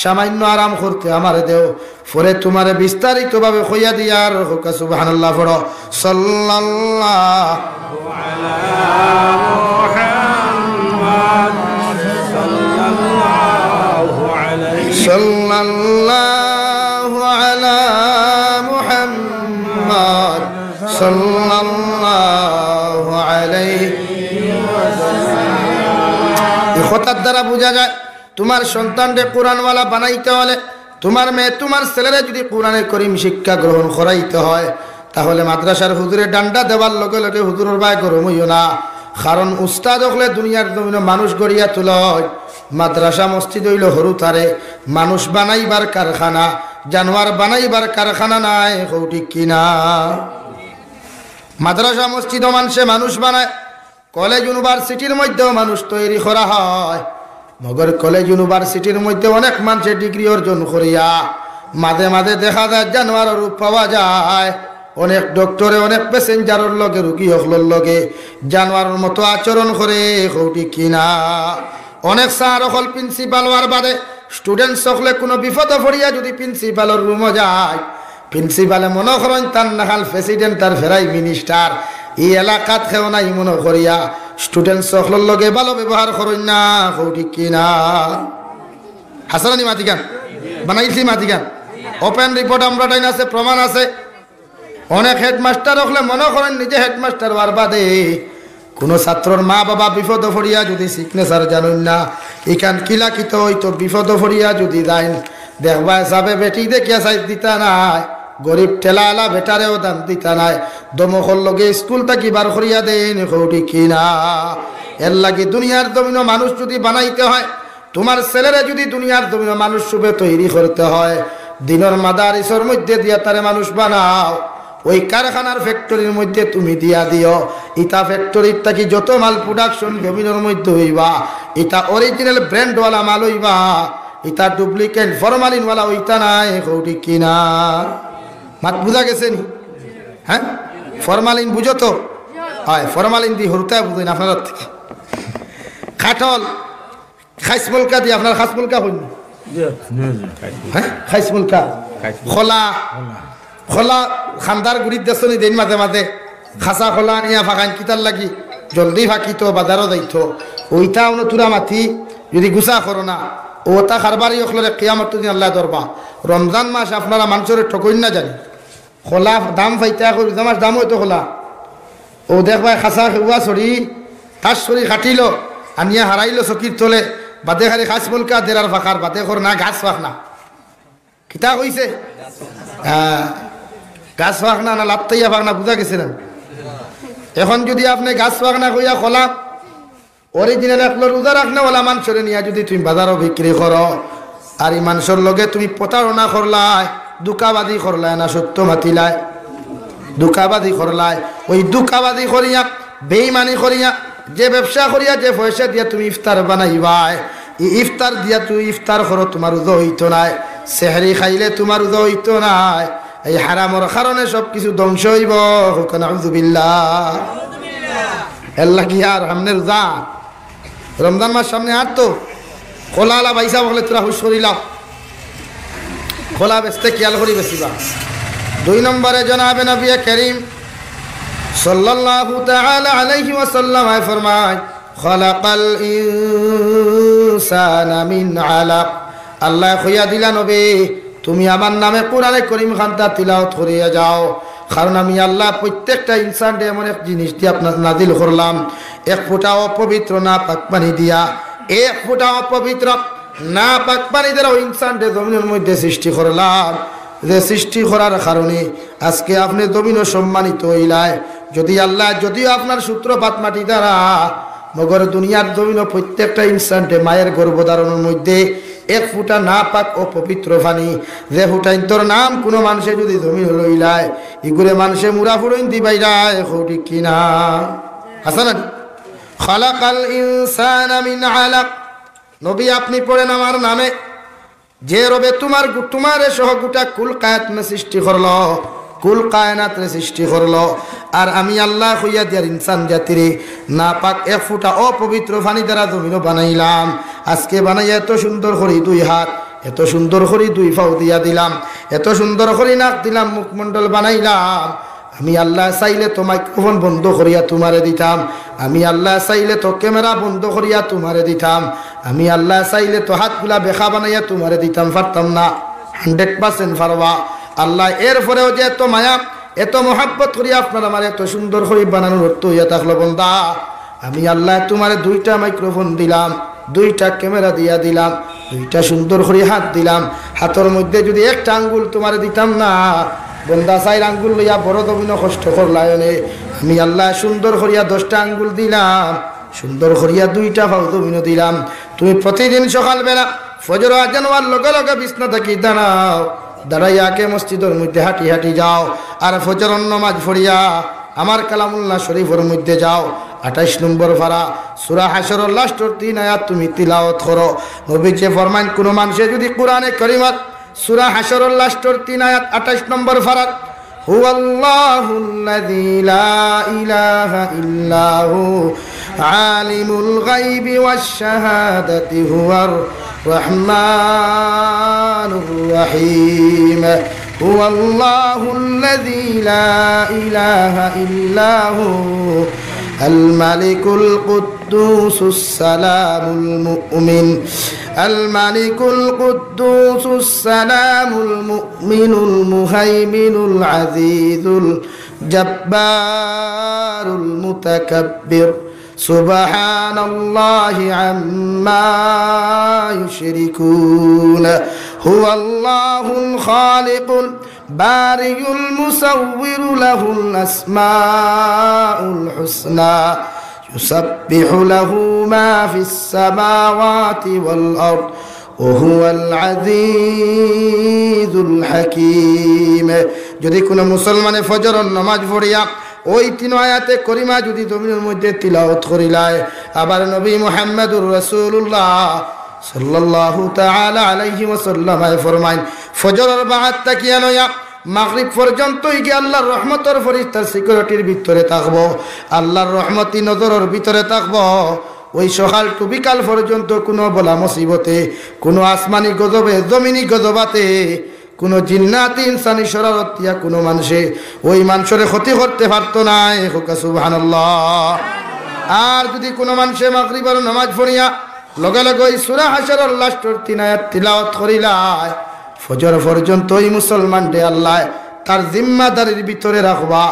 সামান্য আরাম করতে আমারে দেও, পরে তোমারে বিস্তারিত ভাবে কইয়া দিয়ার। সুবহানাল্লাহ। পড়ো সাল্লাল্লাহু আলা মুহাম্মদ সাল্লাল্লাহু আলাইহি সাল্লাল্লাহু আলা মুহাম্মদ সাল্লাল্লাহু আলাইহি ওয়াসাল্লাম। এই কথার দ্বারা বোঝা যায় তোমার সন্তানকে কোরআনওয়ালা বানাইতে হলে, তোমার মেয়ে তোমার ছেলেরা যদি কোরআনে করিম শিক্ষা গ্রহণ করাইতে হয়, তাহলে মাদ্রাসার হুজুরে ডান্ডা দেওয়ার লগে লগে হুজুরের ভাই গরম হইও না। কারণ উস্তাদ হলে দুনিয়ার জমিনে মানুষ গড়িয়া তুলয়, মাদ্রাসা মসজিদ হইল হরু তারে মানুষ বানাইবার কারখানা, জানোয়ার বানাইবার কারখানা নাই। ঠিক কিনা? মাদ্রাসা মসজিদ মানুষে মানুষ বানায়, কলেজ ইউনিভার্সিটির মধ্যেও মানুষ তৈরি করা হয়। মগর কলেজ ইউনিভার্সিটির মধ্যে অনেক মানুষের ডিগ্রি অর্জন করিয়া মাঝে মাঝে দেখা যায় জানোয়ারের রূপ পাওয়া যায়। অনেক ডক্টরে অনেক প্যাসেঞ্জারের লগে রুগী হকলের লগে জানোয়ারের মতো আচরণ করে। ঠিক কিনা? অনেক স্যার হল প্রিন্সিপাল হওয়ার বাদে স্টুডেন্ট সকলে কোনো বিপদে পড়িয়া যদি প্রিন্সিপালের রুমে যায়, প্রিন্সিপালে মনে করেন তার নাখাল প্রেসিডেন্ট আর ফেরাই মিনিস্টার, এই এলাকাত খেও নাই মনে করিয়া স্টুডেন্ট সকলের লগে ভালো ব্যবহার করেন না। ঠিক কিনা? হাসানি মাতিকান বানাইছি মাতিকান ওপেন রিপোর্ট আমরা টাইন আছে, প্রমাণ আছে। অনেক হেডমাস্টার হলে মনে করেন নিজে হেডমাস্টার হওয়ার বাদে কোনো ছাত্রর মা বাবা বিপদ ফরিয়া যদি সিগনেচার জানুন না, এখান কিলাকিত হইতো বিপদ ফরিয়া যদি যাইন, দেখবা যাবে বেটি দেখিয়া সাইজ দিতা নাই, গরিব ঠেলালা বেটারেও দাম দিতা নাই, দমকল লগে স্কুল থাকি বার করিয়া দেন। ঠিক কিনা? এর লাগে দুনিয়ার জমিন মানুষ যদি বানাইতে হয়, তোমার ছেলেরা যদি দুনিয়ার জমিন মানুষ শুভে তৈরি করতে হয়, দিনের মাদারিসের মধ্যে দিয়া তারে মানুষ বানাও। ওই কারখানার ফ্যাক্টরির মধ্যে তুমি দিয়া দিও, ইটা ফ্যাক্টরির থাকি যত মাল প্রোডাকশন জমিনের মধ্যে হইবা, এটা অরিজিনাল ব্র্যান্ডওয়ালা মাল হইবা, এটা ডুপ্লিকেট ফরমালিনওয়ালা হইতা নাই। ঠিক কিনা? মাত বুঝা গেছে নি? হ্যাঁ, ফরমালিন বুঝো তো? হয় ফরমালিন দিয়ে হরুতা বুঝেন আপনার থেকে। খাটল খাইসমুলকা দিয়ে আপনার খাসমুলকা হইন, হ্যাঁ খাইসমুলকা খোলা খোলা খান্দার গুড়ির দেশনি দিন মাঝে মাঝে খাসা খোলা নিয়া ফাঁকান কিতার লাগি জলদি ফাঁকিত বাজারও যাইত, ওইটা তুরা মাথি যদি গুছা করো না, ওটা খারবারি অখলরে কিয়ামত দিন আল্লাহ দরবা। রমজান মাস আপনারা মানুষের ঠকইন না জানি, খোলা দাম পাইতে রোজা মাস দাম হইতো খোলা, ও দেখবা খাসা খেউয়া ছড়ি তার ছড়ি কাটিল আনিয়া হারাইল চকির তলে, বাদে খালি খাস মুলকা দেরার ফাঁকার বাদে কর না গাছ ফাঁক না কিতা কইছে। গাছ ফাঁকনা না লাত্তাইয়া ফাঁকনা বুঝা গেছে না? এখন যদি আপনি গাছ ফাঁকনা কইয়া খোলা অরিজিনাল একলো রোজা রাখনা ওলা মানুষরে নিয়ে যদি তুমি বাজারও বিক্রি করো আর এই মানুষের লগে তুমি প্রতারণা করলাই, দুকাবাদি করলাই না সত্য মাতিলাই, দুকাবাদি করলাই, ওই দুকাবাদি করিয়া বেইমানি করিয়া যে ব্যবসা করিয়া যে পয়সা দিয়া তুমি ইফতার বানাইবাই, এই ইফতার দিয়া তুই ইফতার করো, তোমার উদয় হইতো নাই। সেহরি খাইলে তোমার উদয় হইতো নাই। এই হারামর কারণে সব কিছু ধ্বংস হইব। নাউযুবিল্লাহ। আল্লাহ কি আর সামনে রোজা, রমজান মাস সামনে আর তো খোলা আলা বাইসা বলে তোরা হুশ করিলাম, খোলা বেচতে খেয়াল করি বেশিবা। 2 নম্বরে জনাবে নবী করিম সাল্লাল্লাহু তাআলা আলাইহি ওয়াসাল্লাম ফরমায় খালাকাল ইনসানা মিন আলাক। আল্লাহ কইয়া দিলা নবী তুমি আমার নামে কোরআনে করিম খানটা তিলাওয়াত করিয়া যাও, কারণ আমি আল্লাহ প্রত্যেকটা ইনসান এমন এক জিনিস দিয়ে আপনার নাজিল করলাম, এক ফোঁটা অপবিত্র না পাক পানি দিয়া, এক ফোঁটা অপবিত্র না পাক পানি দ্বারা ওই ইনসানটা জমিনের মধ্যে সৃষ্টি করলাম। যে সৃষ্টি করার কারণে আজকে আপনি জমিনও সম্মানিত হইলায়। যদি আল্লাহ যদিও আপনার সূত্রপাত মাটি দ্বারা, মগর দুনিয়ার জমিনও প্রত্যেকটা ইনসানটে মায়ের গর্ভধারণের মধ্যে এক ফুটা না পাক ও পবিত্র পানি, যে ফুটাই তোর নাম কোনো মানুষে যদি জমিন লইলায় ইগুরে মানুষে মুরা ফুরইন দিবাইরায় ঠিক কিনা? হাসান খালাকাল ইনসানা মিন আলাক। নবী আপনি পড়েন আমার নামে, যে রবে তোমার সহ গোটা কুল কায়াত মে সৃষ্টি করলো, কুল কায়নাত রে সৃষ্টি করলো, আর আমি আল্লাহ হইয়া দিয়ার ইনসান জাতিরে না পাক এক ফুটা অপবিত্র পানি দ্বারা জমিনও বানাইলাম। আজকে বানাইয়া এত সুন্দর করি 2 হাত, এত সুন্দর করি 2 পাও দিয়া দিলাম, এত সুন্দর করি নাক দিলাম, মুখমণ্ডল বানাইলাম। আমি আল্লাহ চাইলে তো মাইক্রোফোন বন্ধ করিয়া তোমারে দিতাম, আমি আল্লাহ চাইলে তো ক্যামেরা বন্ধ করিয়া তোমারে দিতাম, আমি আল্লাহ চাইলে তো হাতগুলা বেখা বানাইয়া তোমারে দিতাম, পারতাম না? 100% পারবা। আল্লাহ এরপরেও যে এত মায়া এত মহাব্বত করিয়া আপনার আমার এত সুন্দর করে বানানোর অর্থ হইয়া থাকলো বন্দা, আমি আল্লাহ তোমারে 2টা মাইক্রোফোন দিলাম, 2টা ক্যামেরা দিয়া দিলাম, 2টা সুন্দর করে হাত দিলাম। হাতের মধ্যে যদি একটা আঙ্গুল তোমারে দিতাম না বন্দা, 4 আঙ্গুল লইয়া বড় দবিন কষ্ট করলায়নে, আমি আল্লাহ সুন্দর করিয়া 10টা আঙ্গুল দিলাম, সুন্দর করিয়া 2টা পাও দবিন দিলাম। তুমি প্রতিদিন সকালবেলা ফজর আজান হওয়ার লগে লগে বিছনা থাকি দাঁড়াইয়াকে মসজিদের মধ্যে হাঁটি হাঁটি যাও, আর ফজর নামাজ পড়িয়া আমার কালামুল্লাহ শরীফের মধ্যে যাও। 28 নম্বর পারা সূরা হাশরের লাস্টের 3 আয়াত তুমি তিলাওয়াত করো। নবীজি ফরমান কোন মানুষে যদি কোরআনে কারিমাত সূরা হাশরের লাস্টের 3 আয়াত 28 নম্বর পারা হুয়াল্লাহুল্লাযী লা ইলাহা ইল্লাহু আলিমুল গায়বি ওয়াশ শাহাদাতি হুয়ার রহমানুর রহিম হুয়াল্লাহুল্লাযী লা ইলাহা ইল্লাহু الملك القدوس السلام المؤمن الملك القدوس السلام المؤمن المهيمن العزيز الجبار المتكبر سبحان الله عما يشركون هو الله الخالق البارئ المصور له الأسماء الحسنى يسبح له ما في السماوات والأرض وهو العزيز الحكيم। যদি কোনো মুসলমানে ফজরের নামাজ পড়িয়া ওই 3 আয়াতে করিমা যদি জমিনের মধ্যে তিলাওয়াত করিলায়, আবার নবী মুহাম্মদুর রাসূলুল্লাহ সাল্লাল্লাহু তাআলা আলাইহি ওয়াসাল্লাম ফরমায় ফজরের বাদ তাকিয়া লইয়া মাগরিব পর্যন্ত কি আল্লাহর রহমতের ফেরেশতার সিকিউরিটির ভিতরে থাকব, আল্লাহর রহমতি নজরের ভিতরে থাকব। ওই সকাল টু বিকাল পর্যন্ত কোনো বলা মুসিবতে, কোনো আসমানি গজবে, জমিনি গজবাতে, কোনো জিন্নাতি ইনসানি শরারতিয়া কোনো মানুষে ওই মানুষের ক্ষতি করতে পারতো না। সুবহানাল্লাহ। আর যদি কোনো মানুষে মাগরিবের নামাজ পড়িয়া লগে লগে ওই সূরা হাশরের লাস্টের 3 আয়াত তিলাওয়াত করিলায়, ফজর পর্যন্ত ওই মুসলমানকে আল্লাহ তার জিম্মাদারির ভিতরে রাখবা।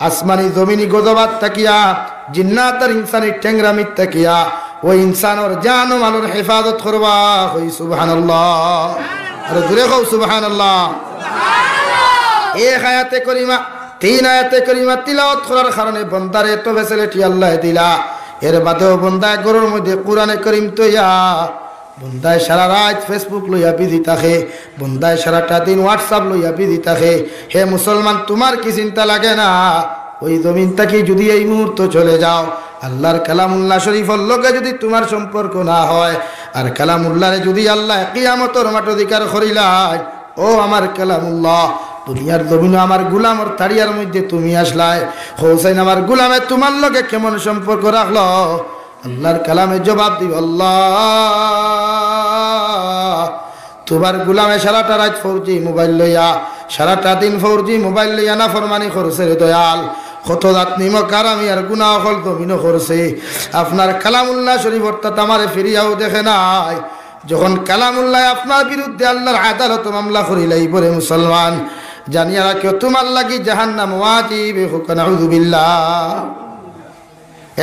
আসমানি জমিনি গজবাত তাকিয়া, জিন্নাত আর ইনসানি টেংরামিত তাকিয়া ওই ইনসানের জান ও মালের হেফাজত করবা। কই সুবহানাল্লাহ। আর জোরে কও সুবহানাল্লাহ। এক আয়াতে করিমা 3 আয়াতে করিমা তিলাওয়াত করার কারণে বান্দার এত ফ্যাসিলিটি আল্লাহ দিলা। এর বাদেও বান্দায় ঘরের মধ্যে কোরআনে করিম তৈয়া, বন্দায় সারা রাত ফেসবুক লইয়া বিজি থাকে, বন্দায় সারাটা দিন হোয়াটসঅ্যাপ লইয়া বিজি থাকে। হে মুসলমান, তোমার কি চিন্তা লাগে না? ওই জমিন থেকে যদি এই মুহূর্ত চলে যাও, আল্লাহর কালামুল্লাহ শরীফের লগে যদি তোমার সম্পর্ক না হয়, আর কালামুল্লাহরে যদি আল্লাহ কিয়ামতের মাঠ অধিকার করিলাই, ও আমার কালামুল্লাহ, দুনিয়ার জমিনে আমার গুলামর তাড়িয়ার মধ্যে তুমি আসলাই, হোসেন আমার গুলামে তোমার লগে কেমন সম্পর্ক রাখলো? আল্লাহর কালামে জবাব দিব, আল্লাহ তোমার গুলামে সারাটা রাত 4G মোবাইল লইয়া, সারাটা দিন 4G মোবাইল লইয়া না ফরমানি করছে রে দয়াল। কত রাত নিমক আর আমি আর গুনাহ হল দমিনও করছে। আপনার কালামুল্লাহ শরীফ অর্থাৎ আমারে ফিরিয়াও দেখে নাই। যখন কালামুল্লাহ আপনার বিরুদ্ধে আল্লাহর আদালত মামলা করিলাই বলে মুসলমান, জানিয়া রাখিও তোমার লাগি জাহান্নাম ওয়াজিব। নাউযু বিল্লাহ।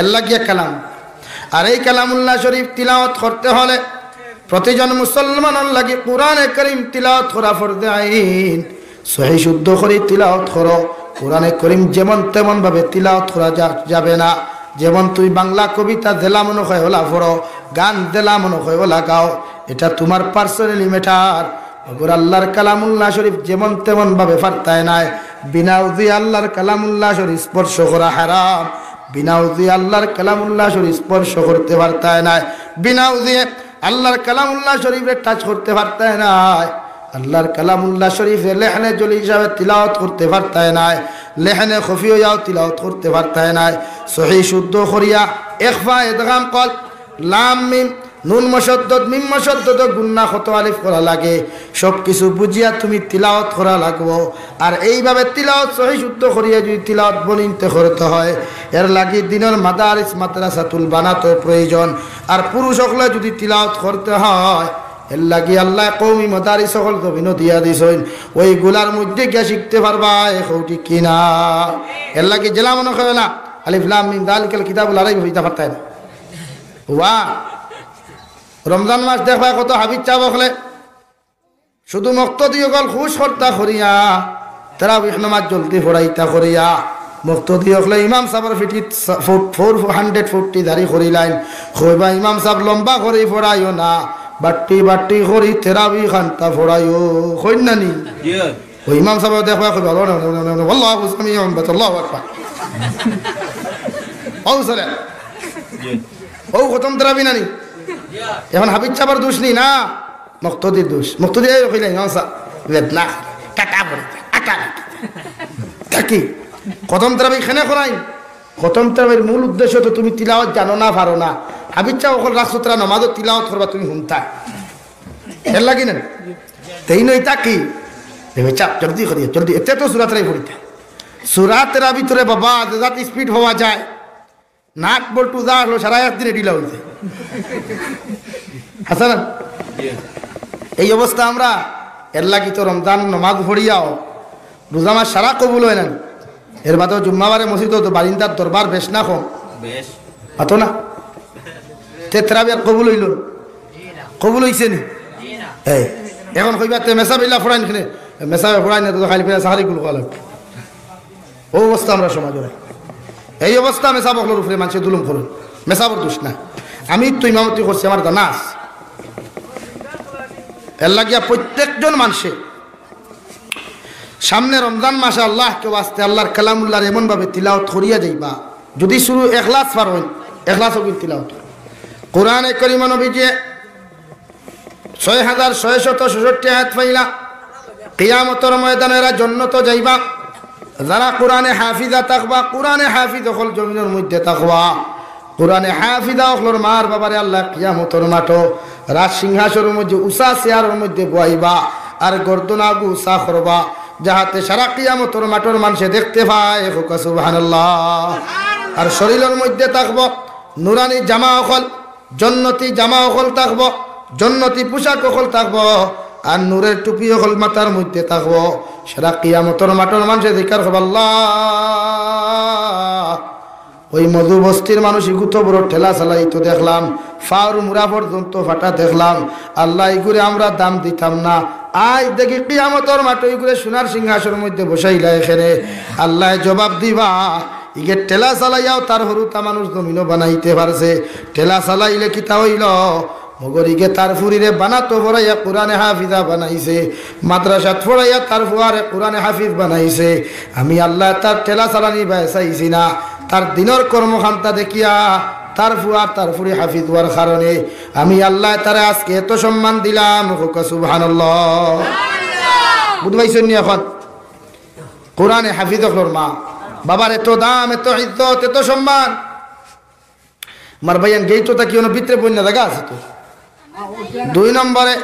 এর লাগিয়া কালাম। আর এই কালামুল্লাহ শরীফ তিলাওয়াত করতে হলে প্রতিজন মুসলমানের লাগি কোরআনে কারীম তিলাওয়াত করা ফরজে আইন। সহি শুদ্ধ করে তিলাওয়াত করো। কোরআনে কারীম যেমন তেমন ভাবে তিলাওয়াত করা যাবে না। যেমন তুই বাংলা কবিতা দিলা মনে হয় ওলা পড়ো, গান দিলা মনে হয় ওলা গাও, এটা তোমার পার্সোনালি ম্যাটার। ওগর আল্লাহর কালামুল্লাহ শরীফ যেমন তেমন ভাবে ফারতায় নাই। বিনা উজি আল্লাহর কালামুল্লাহ শরীফ স্পর্শ করা হারাম। বিনা উজি আল্লাহর কালামুল্লাহ শরীফ স্পর্শ করতে পারতায় নাই। বিনা উজি আল্লাহর কালামুল্লাহ শরীফে টাচ করতে পারতায় নাই। আল্লাহর কালামুল্লাহ শরীফে লেহনে জলি হিসাবে তিলাওয়াত করতে পারতায় নাই। লেহনে খফি হইয়াও তিলাওয়াত করতে পারতায় নাই। সহি শুদ্ধ করিয়া ইখফা ইদগাম কল লাম মিম নুন মশদ্দদ মিম মশদ্দদ গুন্না খত আলিফ করা লাগে। সব কিছু বুঝিয়া তুমি তিলাওয়াত করা লাগবো। আর এইভাবে তিলাওয়াত সহি শুদ্ধ করিয়া যদি তিলাওয়াত বনিতে করতে হয়, এর লাগি দিনের মাদারিস মাদ্রাসাতুল বানাতো প্রয়োজন। আর পুরুষ সকলে যদি তিলাওয়াত করতে হয়, এর লাগি আল্লাহ কওমি মাদারিস সকল জমিন দিয়া দিছেন। ওই গুলার মধ্যে গিয়া শিখতে পারবা। এখৌটি কিনা এর লাগি জেলা মনে হয় না আলিফ লাম মিম যালিকাল কিতাবুল লা রাইবা ফিহি পারতায় না। ওয়া রমজান মাস দেখবা কত হাবিজ চা বখলে শুধু মুক্তদি গল খুশ করতা করিয়া, তারাবিহ নামাজ জলদি পড়াইতা করিয়া মুক্তদি হলে ইমাম সাহেবের ফিটি 440 দাড়ি করিলাইন। কইবা ইমাম সাহেব লম্বা করে পড়াইও না, বাট্টি বাট্টি করি তেরাবি খান্তা পড়াইও। কইন না নি ওই ইমাম সাহেব দেখবা কইবা আল্লাহু সামিউন আল্লাহু আকবার। ও সরে ও খতম তেরাবি নানি। এখন হাবিজ চাবার দোষ নেই না, মুক্তদির দোষ। মুক্তদি কইলেন না কাটা পড়ে আটা থাকি খতম তেরাবি খেনে করাই। খতম তেরাবির মূল উদ্দেশ্য তো তুমি তিলাওয়াত জানো না, পারো না। হাবিজ চা ওখানে রাখছোতরা নমাজও তিলাওয়াত করবা তুমি শুনতা এর লাগি না তেই নই তাকি দেবে চাপ জলদি করিয়া জলদি। এতে তো সুরাত রাই পড়িতে সুরাতের ভিতরে বাবা যাত স্পিড হওয়া যায়, নাক বল্টু যা হলো সারা একদিনে ঢিলা হইছে। হাসান এই অবস্থা আমরা এর লাগি তো রমজান নমাজ পড়িয়াও রোজা মাস সারা কবুল হয় না। এর বাদেও জুম্মাবারে মসজিদ তো বারিন্দার দরবার বেশ না কম হাতো না তেতরাবি আর কবুল হইল কবুল হইছে নি? এই এখন কইবা তে মেসাবিল্লা ফোড়াইন কিনে মেসাবে ফোড়াই না তো খালি পেয়ে সাহারি গুলো খাওয়া লাগবে। ও অবস্থা আমরা সমাজে এই অবস্থা মেসা বকলোর উপরে মানুষের দুলুম করুন। মেসাবর দোষ না, আমি তো ইমামতি করছি আমার দানাস। এর লাগিয়া প্রত্যেকজন মানুষে সামনে রমজান মাসে আল্লাহ কেউ আসতে আল্লাহর কালামুল্লাহর এমনভাবে তিলাওয়াত করিয়া যাইবা। যদি শুরু এখলাস পার হইন, এখলাস হইন তিলাওয়াত। কোরআনে কারীম নবীজি 6666 আয়াত পাইলা। কিয়ামতের ময়দানে এরা জান্নাতে যাইবা। যারা কোরআনে হাফিজা থাকবা, কোরআনে হাফিজ হল জমিনের মধ্যে থাকবা। কোরআনে হাফিজা হলর মার বাবারে আল্লাহ কিয়ামতের মাঠো রাজ সিংহাসনের মধ্যে উষা চেয়ারের মধ্যে বইবা আর গর্দন আগু উষা করবা, যাহাতে সারা কিয়ামতের মাঠের মানুষে দেখতে পায়। সুবহানাল্লাহ। আর শরীরের মধ্যে থাকব নুরানি জামা অকল, জন্নতি জামা অকল থাকব, জন্নতি পোশাক অকল থাকব, আর নূরের টুপি অকল মাথার মধ্যে থাকব। সারা কিয়ামতের মাঠের মানুষে দেখার খবর আল্লাহ। ওই মধু বস্তির মানুষ গুতো বড় ঠেলা চালাই তো দেখলাম, ফাউর মুরা পর্যন্ত ফাটা দেখলাম। আল্লাহ এগুলো আমরা দাম দিতাম না, আজ দেখি কিয়ামতের মাঠে করে সোনার সিংহাসনের মধ্যে বসাইলা এখানে আল্লাহ জবাব দিবা ইগে টেলা চালাইয়াও তার হরুতা মানুষ জমিনও বানাইতে পারছে টেলা চালাইলে কিতা হইল মগরিকে তার ফুরিরে বানাতো ফরাইয়া কোরআনে হাফিজা বানাইছে মাদ্রাসাত ফরাইয়া তার ফুয়ারে কোরআনে হাফিজ বানাইছে আমি আল্লাহ তার টেলা চালানি চাইছি না তার দিনের কর্মখান্তা দেখিয়া তার ফুয়ার তার ফুরি হাফিজ হওয়ার কারণে আমি আল্লাহ তারা আজকে এত সম্মান দিলাম সুবহানাল্লাহ বুঝবাইছেন নি এখন কোরআনে হাফিজ হলোর মা বাবার এত দাম এত ইজ্জত এত সম্মান আমার ভাইয়ান গেইটোটা কি ভিতরে বন্যা জায়গা আছে তো 2 নম্বরে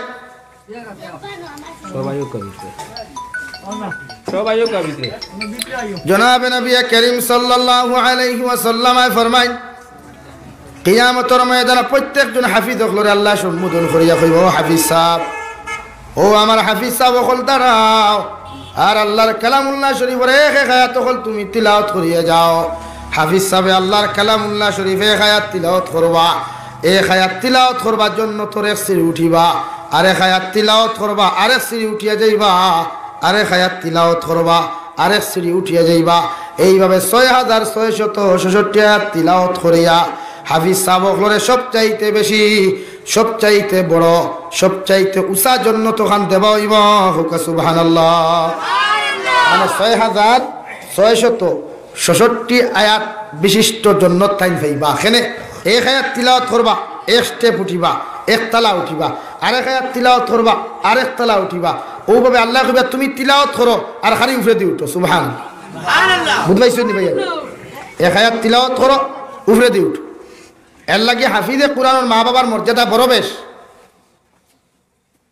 জনাবে নবী করিম সাল্লাল্লাহু আলাইহি ওয়াসাল্লাম ফরমায় কিয়ামতের ময়দানে প্রত্যেকজন হাফিজ হলরে আল্লাহ সম্বোধন করিয়া কইব হাফিজ সাহেব ও আমার হাফিজ সাহেব হল দাঁড়াও আর আল্লাহর কালামুল্লাহ শরীফের এক এক আয়াত হল তুমি তিলাওয়াত করিয়া যাও হাফিজ সাহেব আল্লাহর কালামুল্লাহ শরীফে এক আয়াত তিলাওয়াত করবা এক আয়াত তিলাওয়াত করবার জন্য তোর এক সিঁড়ি উঠিবা আরেক আয়াত তিলাওয়াত করবা আরেক সিঁড়ি উঠিয়া যাইবা আরেক আয়াত তিলাওয়াত করবা আরেক সিঁড়ি উঠিয়া যাইবা এইভাবে 6666 আয়াত তিলাওয়াত করিয়া হাফিজ সাহেবরে সবচাইতে বেশি সবচাইতে বড় সবচাইতে উঁচা জন্য তখন দেবা হইব সুবহানাল্লাহ মানে 6666 আয়াত বিশিষ্ট জন্য টাইম পাইবা এখানে এক আয়াত তিলাওয়াত করবা এক স্টেপ উঠিবা এক তালা উঠিবা আরেক আয়াত তিলাওয়াত করবা আরেক তালা উঠিবা ওইভাবে আল্লাহ কইবা তুমি তিলাওয়াত করো আর খালি উপরে দিয়ে উঠো সুবহানাল্লাহ বুঝবাইছো নি ভাইয়া এক আয়াত তিলাওয়াত করো উপরে দিয়ে উঠো এর লাগে হাফিজে কোরআনের মা বাবার মর্যাদা বড় বেশ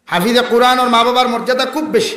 হাফিজে কোরআনের মা বাবার মর্যাদা খুব বেশি